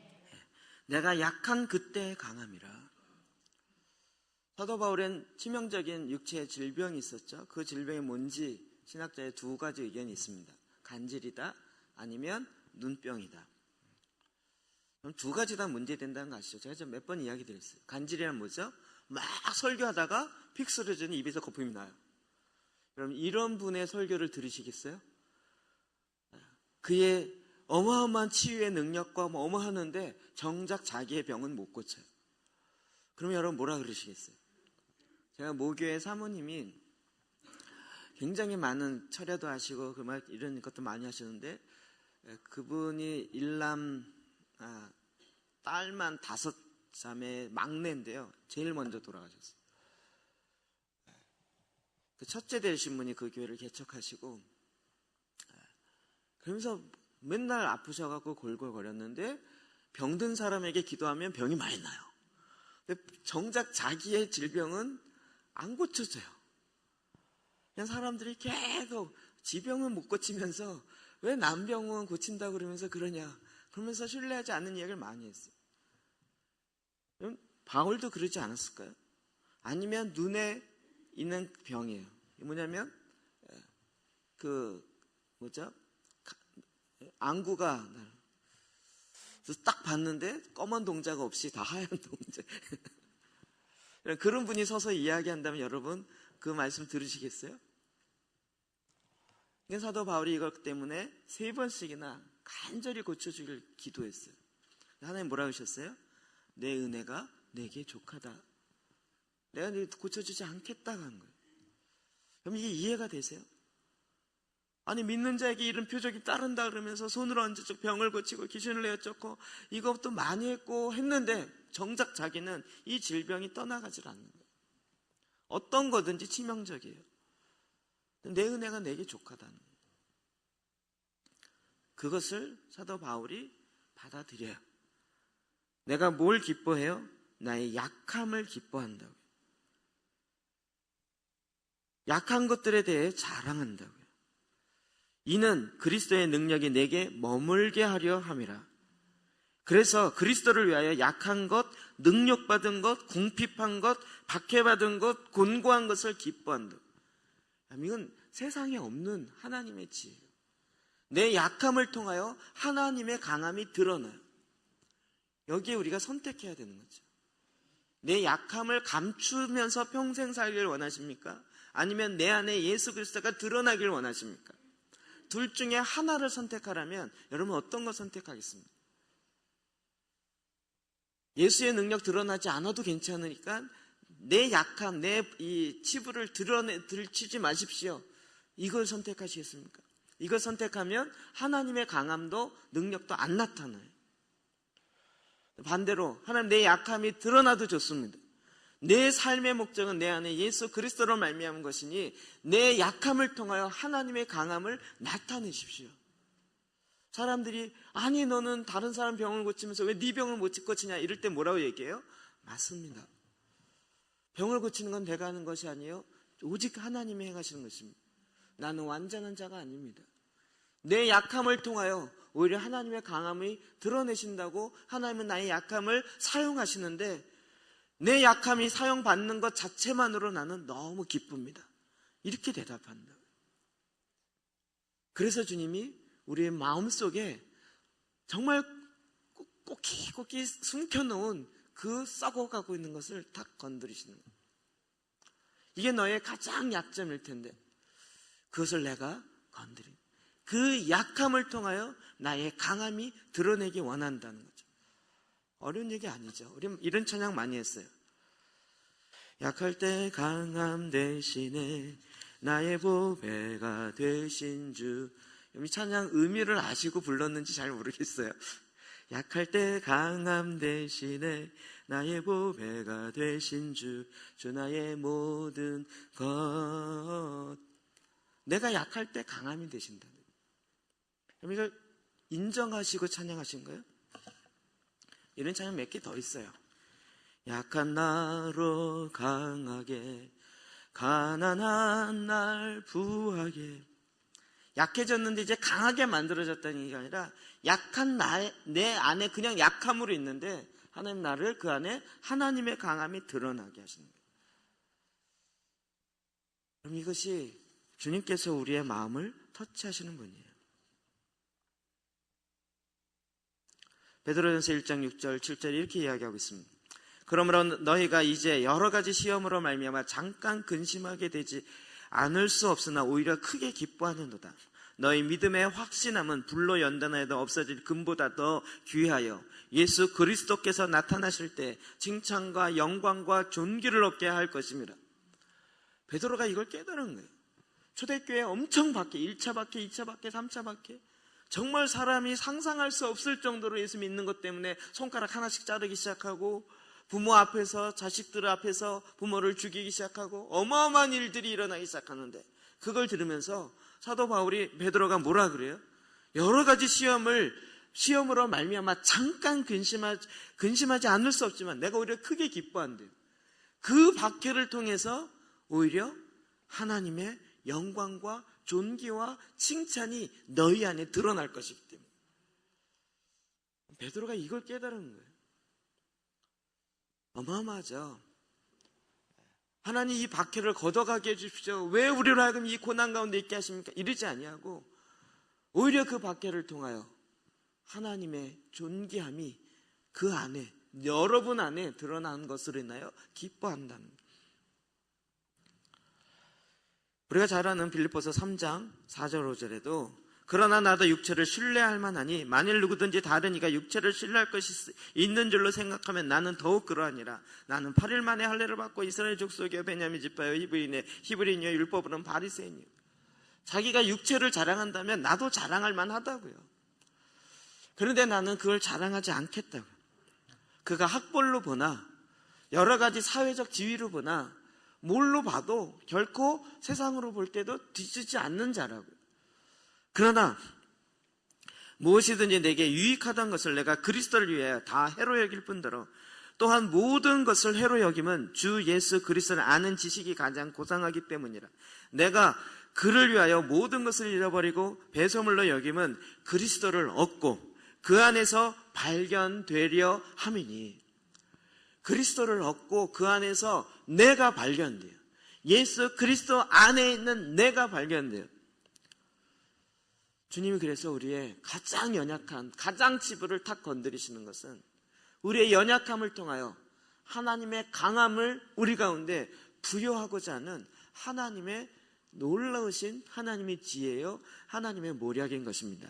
내가 약한 그때에 강함이라. 사도 바울엔 치명적인 육체의 질병이 있었죠. 그 질병이 뭔지 신학자의 두 가지 의견이 있습니다. 간질이다 아니면 눈병이다. 그럼 두 가지 다 문제된다는 거 아시죠? 제가 몇 번 이야기 드렸어요. 간질이란 뭐죠? 막 설교하다가 픽 쓰러지는 입에서 거품이 나요. 그럼 이런 분의 설교를 들으시겠어요? 그의 어마어마한 치유의 능력과 뭐 어마하는데 정작 자기의 병은 못 고쳐요. 그러면 여러분 뭐라 그러시겠어요? 제가 모교의 사모님이 굉장히 많은 철야도 하시고 그 말 이런 것도 많이 하시는데 그분이 딸만 5자매 막내인데요. 제일 먼저 돌아가셨어요. 그 첫째 되신 분이 그 교회를 개척하시고 그러면서 맨날 아프셔갖고 골골거렸는데 병든 사람에게 기도하면 병이 많이 나요. 근데 정작 자기의 질병은 안 고쳐져요. 그냥 사람들이 계속 지 병은 못 고치면서 왜 남 병은 고친다고 그러면서 그러냐 그러면서 신뢰하지 않는 이야기를 많이 했어요. 바울도 그러지 않았을까요? 아니면 눈에 있는 병이에요. 뭐냐면 안구가 딱 봤는데 검은 동자가 없이 다 하얀 동자. 그런 분이 서서 이야기한다면 여러분 그 말씀 들으시겠어요? 사도 바울이 이것 때문에 3번씩이나 간절히 고쳐주길 기도했어요. 하나님 뭐라고 하셨어요? 내 은혜가 내게 족하다. 내가 고쳐주지 않겠다고 한 거예요. 그럼 이게 이해가 되세요? 아니 믿는 자에게 이런 표적이 따른다 그러면서 손으로 얹어서 병을 고치고 귀신을 내어쫓고 이것도 많이 했는데 정작 자기는 이 질병이 떠나가질 않는 거예요. 어떤 거든지 치명적이에요. 내 은혜가 내게 족하다는 거예요. 그것을 사도 바울이 받아들여요. 내가 뭘 기뻐해요? 나의 약함을 기뻐한다고요. 약한 것들에 대해 자랑한다고요. 이는 그리스도의 능력이 내게 머물게 하려 함이라. 그래서 그리스도를 위하여 약한 것, 능력받은 것, 궁핍한 것, 박해받은 것, 곤고한 것을 기뻐한다. 이건 세상에 없는 하나님의 지혜예요. 내 약함을 통하여 하나님의 강함이 드러나요. 여기에 우리가 선택해야 되는 거죠. 내 약함을 감추면서 평생 살기를 원하십니까? 아니면 내 안에 예수 그리스도가 드러나길 원하십니까? 둘 중에 하나를 선택하라면 여러분 어떤 거 선택하겠습니까? 예수의 능력 드러나지 않아도 괜찮으니까 내 약함, 내 이 치부를 들추지 마십시오. 이걸 선택하시겠습니까? 이걸 선택하면 하나님의 강함도 능력도 안 나타나요. 반대로 하나님 내 약함이 드러나도 좋습니다. 내 삶의 목적은 내 안에 예수 그리스도로 말미암은 것이니 내 약함을 통하여 하나님의 강함을 나타내십시오. 사람들이 아니 너는 다른 사람 병을 고치면서 왜 네 병을 못 고치냐 이럴 때 뭐라고 얘기해요? 맞습니다. 병을 고치는 건 내가 하는 것이 아니에요. 오직 하나님이 행하시는 것입니다. 나는 완전한 자가 아닙니다. 내 약함을 통하여 오히려 하나님의 강함이 드러내신다고 하나님은 나의 약함을 사용하시는데 내 약함이 사용받는 것 자체만으로 나는 너무 기쁩니다. 이렇게 대답한다. 그래서 주님이 우리의 마음속에 정말 꼭히 숨겨놓은 그 썩어가고 있는 것을 탁 건드리시는 거예요. 이게 너의 가장 약점일 텐데 그것을 내가 건드린 그 약함을 통하여 나의 강함이 드러내기 원한다는 거죠. 어려운 얘기 아니죠. 우리 이런 찬양 많이 했어요. 약할 때 강함 대신에 나의 보배가 되신 주. 이 찬양 의미를 아시고 불렀는지 잘 모르겠어요. 약할 때 강함 대신에 나의 보배가 되신 주 나의 모든 것. 내가 약할 때 강함이 되신다. 그럼 이걸 인정하시고 찬양하신 거예요? 이런 찬양 몇 개 더 있어요. 약한 나로 강하게, 가난한 날 부하게. 약해졌는데 이제 강하게 만들어졌다는 얘기가 아니라 약한 내 안에 그냥 약함으로 있는데 하나님 나를 그 안에 하나님의 강함이 드러나게 하시는 거예요. 그럼 이것이 주님께서 우리의 마음을 터치하시는 분이에요. 베드로전서 1장 6절 7절 이렇게 이야기하고 있습니다. 그러므로 너희가 이제 여러 가지 시험으로 말미암아 잠깐 근심하게 되지 않을 수 없으나 오히려 크게 기뻐하는도다. 너희 믿음의 확신함은 불로 연단하여도 없어질 금보다 더 귀하여 예수 그리스도께서 나타나실 때 칭찬과 영광과 존귀를 얻게 할 것입니다. 베드로가 이걸 깨달은 거예요. 초대교회 엄청 박해, 1차 박해, 2차 박해, 3차 박해. 정말 사람이 상상할 수 없을 정도로 예수 믿는 것 때문에 손가락 하나씩 자르기 시작하고 부모 앞에서, 자식들 앞에서 부모를 죽이기 시작하고 어마어마한 일들이 일어나기 시작하는데 그걸 들으면서 사도 바울이 베드로가 뭐라 그래요? 여러 가지 시험으로 말미암아 잠깐 근심하지 않을 수 없지만 내가 오히려 크게 기뻐한대요. 그 박해를 통해서 오히려 하나님의 영광과 존귀와 칭찬이 너희 안에 드러날 것이기 때문에. 베드로가 이걸 깨달은 거예요. 어마어마하죠. 하나님 이 박해를 걷어가게 해주십시오. 왜 우리로 하여금 이 고난 가운데 있게 하십니까? 이러지 아니하고 오히려 그 박해를 통하여 하나님의 존귀함이 그 안에, 여러분 안에 드러나는 것으로 인하여 기뻐한다는 거예요. 우리가 잘 아는 빌립보서 3장 4절 5절에도 그러나 나도 육체를 신뢰할 만하니 만일 누구든지 다른 이가 육체를 신뢰할 것이 있는 줄로 생각하면 나는 더욱 그러하니라. 나는 8일 만에 할례를 받고 이스라엘 족속이여 베냐민 지파여 히브리인이여 율법으로는 바리새인이요. 자기가 육체를 자랑한다면 나도 자랑할 만하다고요. 그런데 나는 그걸 자랑하지 않겠다고요. 그가 학벌로 보나 여러 가지 사회적 지위로 보나 뭘로 봐도 결코 세상으로 볼 때도 뒤지지 않는 자라고요. 그러나 무엇이든지 내게 유익하던 것을 내가 그리스도를 위하여 다 해로 여길 뿐더러 또한 모든 것을 해로 여김은 주 예수 그리스도를 아는 지식이 가장 고상하기 때문이라. 내가 그를 위하여 모든 것을 잃어버리고 배설물로 여김은 그리스도를 얻고 그 안에서 발견되려 함이니. 그리스도를 얻고 그 안에서 내가 발견돼요. 예수 그리스도 안에 있는 내가 발견돼요. 주님이 그래서 우리의 가장 연약한, 가장 치부를 탁 건드리시는 것은 우리의 연약함을 통하여 하나님의 강함을 우리 가운데 부여하고자 하는 하나님의 놀라우신 하나님의 지혜요, 하나님의 모략인 것입니다.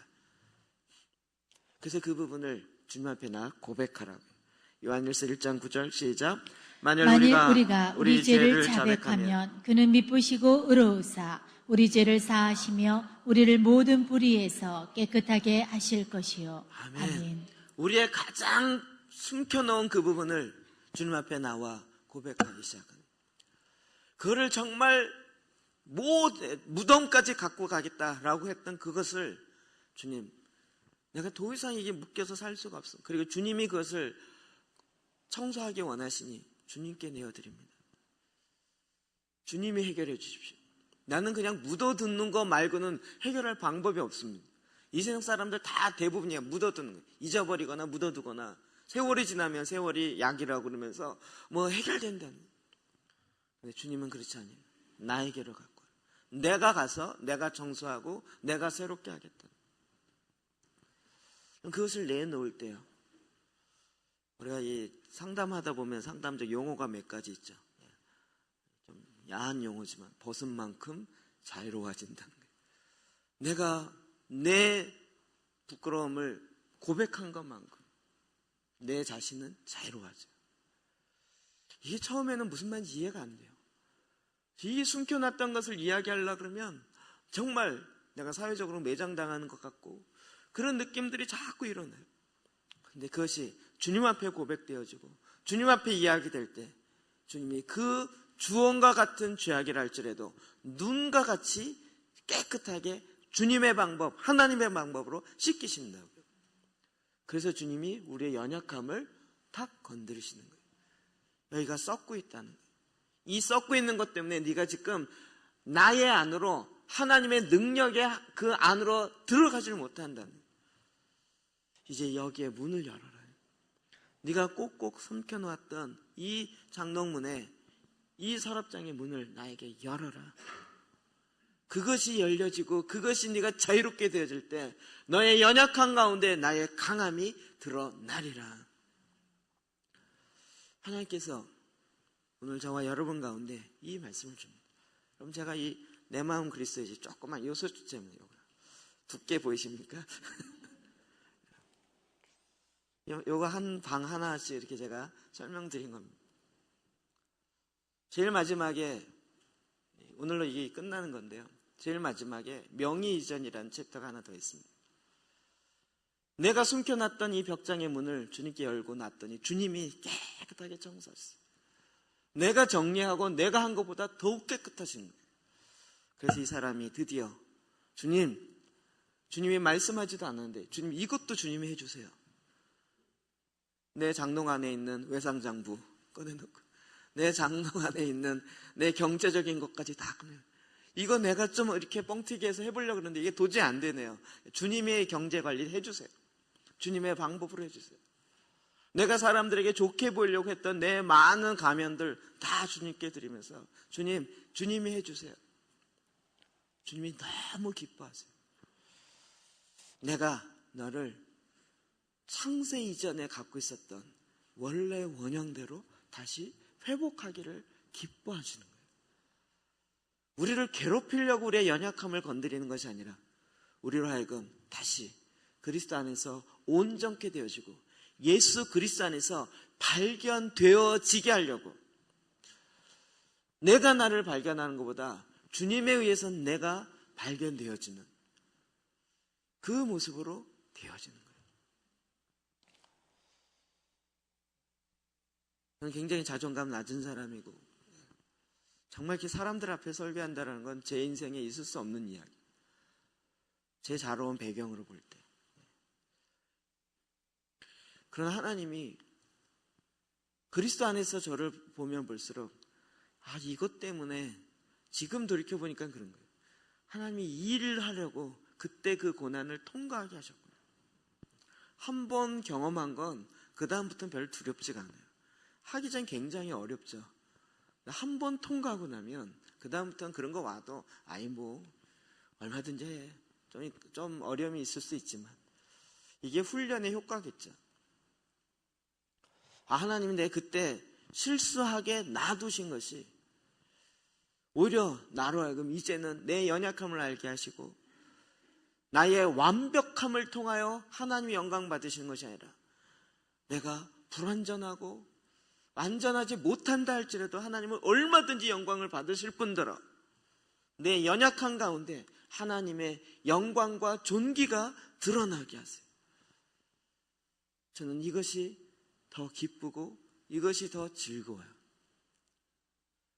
그래서 그 부분을 주님 앞에 나 고백하라고요. 요한일서 1장 9절 시작. 만일 우리가 우리 죄를 자백하면 그는 미쁘시고 의로우사 우리 죄를 사하시며 우리를 모든 불의에서 깨끗하게 하실 것이요. 아멘. 우리의 가장 숨겨놓은 그 부분을 주님 앞에 나와 고백하기 시작합니다. 그거를 정말 무덤까지 갖고 가겠다라고 했던 그것을 주님, 내가 더 이상 이게 묶여서 살 수가 없어. 그리고 주님이 그것을 청소하기 원하시니 주님께 내어드립니다. 주님이 해결해 주십시오. 나는 그냥 묻어두는 거 말고는 해결할 방법이 없습니다. 이 세상 사람들 다 대부분이야. 묻어두는 거. 잊어버리거나 묻어두거나 세월이 지나면 세월이 약이라고 그러면서 뭐 해결된다는 거예요. 근데 주님은 그렇지 않아요. 나에게로 갖고 와요. 내가 가서 내가 청소하고 내가 새롭게 하겠다. 그것을 내놓을 때요. 우리가 이 상담하다 보면 상담적 용어가 몇 가지 있죠. 좀 야한 용어지만 벗은 만큼 자유로워진다는 거예요. 내가 내 부끄러움을 고백한 것만큼 내 자신은 자유로워져. 이게 처음에는 무슨 말인지 이해가 안 돼요. 이게 숨겨놨던 것을 이야기하려고 그러면 정말 내가 사회적으로 매장당하는 것 같고 그런 느낌들이 자꾸 일어나요. 근데 그것이 주님 앞에 고백되어지고 주님 앞에 이야기될 때 주님이 그 주홍과 같은 죄악이라 할지라도 눈과 같이 깨끗하게 주님의 방법, 하나님의 방법으로 씻기신다고요. 그래서 주님이 우리의 연약함을 탁 건드리시는 거예요. 너희가 썩고 있다는 거예요. 이 썩고 있는 것 때문에 네가 지금 나의 안으로, 하나님의 능력의 그 안으로 들어가지를 못한다는 거예요. 이제 여기에 문을 열어라. 네가 꼭꼭 삼켜놓았던 이 장롱문에, 이 서랍장의 문을 나에게 열어라. 그것이 열려지고 그것이 네가 자유롭게 되어질 때 너의 연약한 가운데 나의 강함이 드러나리라. 하나님께서 오늘 저와 여러분 가운데 이 말씀을 줍니다. 그럼 제가 이 내 마음 그리스도의 조그만 요소점을 두께 보이십니까? 요거 한 방 하나씩 이렇게 제가 설명드린 겁니다. 제일 마지막에, 오늘로 이게 끝나는 건데요. 제일 마지막에 명의 이전이라는 챕터가 하나 더 있습니다. 내가 숨겨놨던 이 벽장의 문을 주님께 열고 놨더니 주님이 깨끗하게 청소하셨어요. 내가 정리하고 내가 한 것보다 더욱 깨끗하신 거예요. 그래서 이 사람이 드디어 주님이 말씀하지도 않았는데 주님 이것도 주님이 해주세요. 내 장롱 안에 있는 외상장부 꺼내놓고 내 장롱 안에 있는 내 경제적인 것까지 다 꺼내. 이거 내가 좀 이렇게 뻥튀기 해서 해보려고 그러는데 이게 도저히 안 되네요. 주님의 경제 관리를 해주세요. 주님의 방법으로 해주세요. 내가 사람들에게 좋게 보이려고 했던 내 많은 가면들 다 주님께 드리면서 주님이 해주세요. 주님이 너무 기뻐하세요. 내가 너를 창세 이전에 갖고 있었던 원래 원형대로 다시 회복하기를 기뻐하시는 거예요. 우리를 괴롭히려고 우리의 연약함을 건드리는 것이 아니라 우리로 하여금 다시 그리스도 안에서 온전케 되어지고 예수 그리스도 안에서 발견되어지게 하려고, 내가 나를 발견하는 것보다 주님에 의해서 내가 발견되어지는 그 모습으로 되어지는 거예요. 저는 굉장히 자존감 낮은 사람이고 정말 이렇게 사람들 앞에 설교한다는 건 제 인생에 있을 수 없는 이야기. 제 자라온 배경으로 볼 때. 그러나 하나님이 그리스도 안에서 저를 보면 볼수록 이것 때문에 지금 돌이켜보니까 그런 거예요. 하나님이 이 일을 하려고 그때 그 고난을 통과하게 하셨구나. 한 번 경험한 건 그 다음부터는 별로 두렵지가 않아요. 하기 전 굉장히 어렵죠. 한 번 통과하고 나면 그 다음부터는 그런 거 와도 얼마든지 해. 좀 어려움이 있을 수 있지만 이게 훈련의 효과겠죠. 하나님이 내 그때 실수하게 놔두신 것이 오히려 나로 하여금 이제는 내 연약함을 알게 하시고 나의 완벽함을 통하여 하나님의 영광 받으시는 것이 아니라 내가 불완전하고 완전하지 못한다 할지라도 하나님은 얼마든지 영광을 받으실 뿐더러 내 연약한 가운데 하나님의 영광과 존귀가 드러나게 하세요. 저는 이것이 더 기쁘고 이것이 더 즐거워요.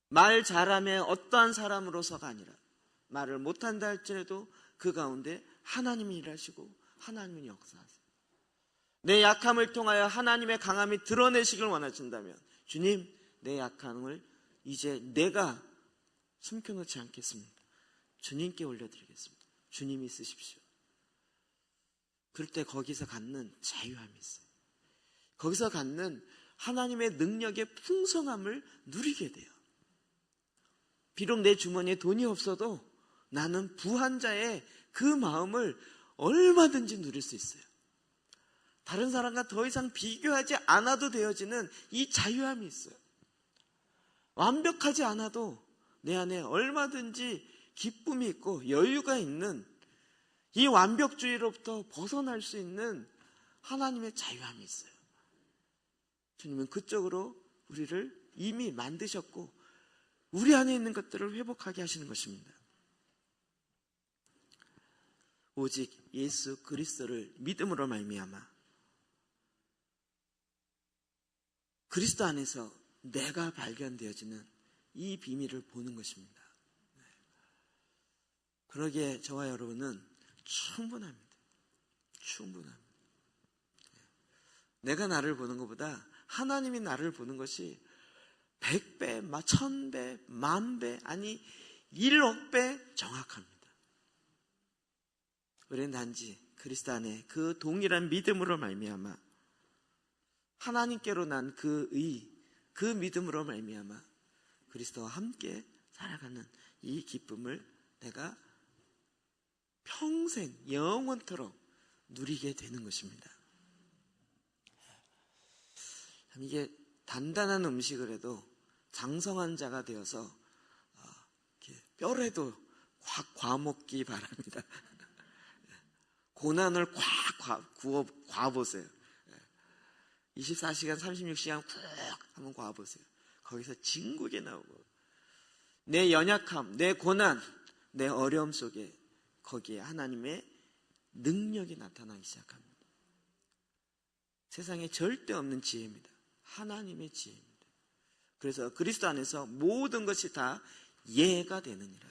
말 잘하면 어떠한 사람으로서가 아니라 말을 못한다 할지라도 그 가운데 하나님이 일하시고 하나님이 역사하세요. 내 약함을 통하여 하나님의 강함이 드러내시길 원하신다면 주님, 내 약함을 이제 내가 숨겨놓지 않겠습니다. 주님께 올려드리겠습니다. 주님이 쓰십시오. 그럴 때 거기서 갖는 자유함이 있어요. 거기서 갖는 하나님의 능력의 풍성함을 누리게 돼요. 비록 내 주머니에 돈이 없어도 나는 부한자의 그 마음을 얼마든지 누릴 수 있어요. 다른 사람과 더 이상 비교하지 않아도 되어지는 이 자유함이 있어요. 완벽하지 않아도 내 안에 얼마든지 기쁨이 있고 여유가 있는 이 완벽주의로부터 벗어날 수 있는 하나님의 자유함이 있어요. 주님은 그쪽으로 우리를 이미 만드셨고 우리 안에 있는 것들을 회복하게 하시는 것입니다. 오직 예수 그리스도를 믿음으로 말미암아 그리스도 안에서 내가 발견되어지는 이 비밀을 보는 것입니다. 그러기에 저와 여러분은 충분합니다. 충분합니다. 내가 나를 보는 것보다 하나님이 나를 보는 것이 100배, 1000배, 10,000배, 아니 1억 배 정확합니다. 우리는 단지 그리스도 안에 그 동일한 믿음으로 말미암아 하나님께로 난 그 그 믿음으로 말미암아 그리스도와 함께 살아가는 이 기쁨을 내가 평생 영원토록 누리게 되는 것입니다. 참 이게 단단한 음식을 해도 장성한 자가 되어서 뼈라도 확 과먹기 바랍니다. 고난을 콱 과보세요. 24시간 36시간 쿡 한번 과보세요. 거기서 진국이 나오고 내 연약함, 내 고난, 내 어려움 속에 거기에 하나님의 능력이 나타나기 시작합니다. 세상에 절대 없는 지혜입니다. 하나님의 지혜입니다. 그래서 그리스도 안에서 모든 것이 다 예가 되느니라.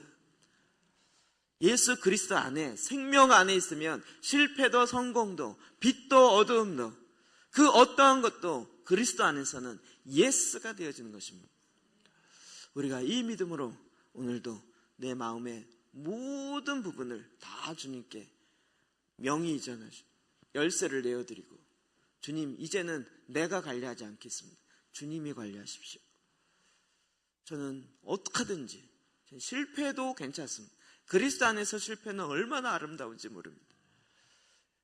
예수 그리스도 안에, 생명 안에 있으면 실패도 성공도 빛도 어두움도 그 어떠한 것도 그리스도 안에서는 예스가 되어지는 것입니다. 우리가 이 믿음으로 오늘도 내 마음의 모든 부분을 다 주님께 명의 이전하시고 열쇠를 내어드리고, 주님 이제는 내가 관리하지 않겠습니다. 주님이 관리하십시오. 저는 어떻게든지 실패도 괜찮습니다. 그리스도 안에서 실패는 얼마나 아름다운지 모릅니다.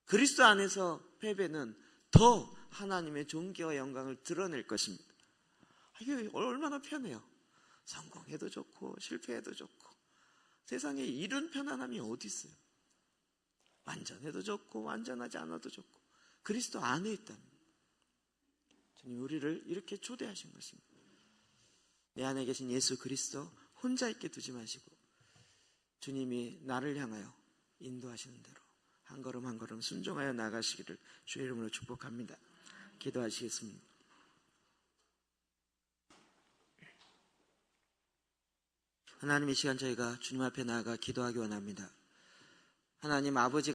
그리스도 안에서 패배는 더 하나님의 존귀와 영광을 드러낼 것입니다. 이게 얼마나 편해요. 성공해도 좋고 실패해도 좋고 세상에 이런 편안함이 어디 있어요. 완전해도 좋고 완전하지 않아도 좋고 그리스도 안에 있답니다. 주님 우리를 이렇게 초대하신 것입니다. 내 안에 계신 예수 그리스도 혼자 있게 두지 마시고 주님이 나를 향하여 인도하시는 대로 한 걸음 한 걸음 순종하여 나가시기를 주의 이름으로 축복합니다. 기도하시겠습니다. 하나님, 이 시간 저희가 주님 앞에 나아가 기도하기 원합니다. 하나님, 아버지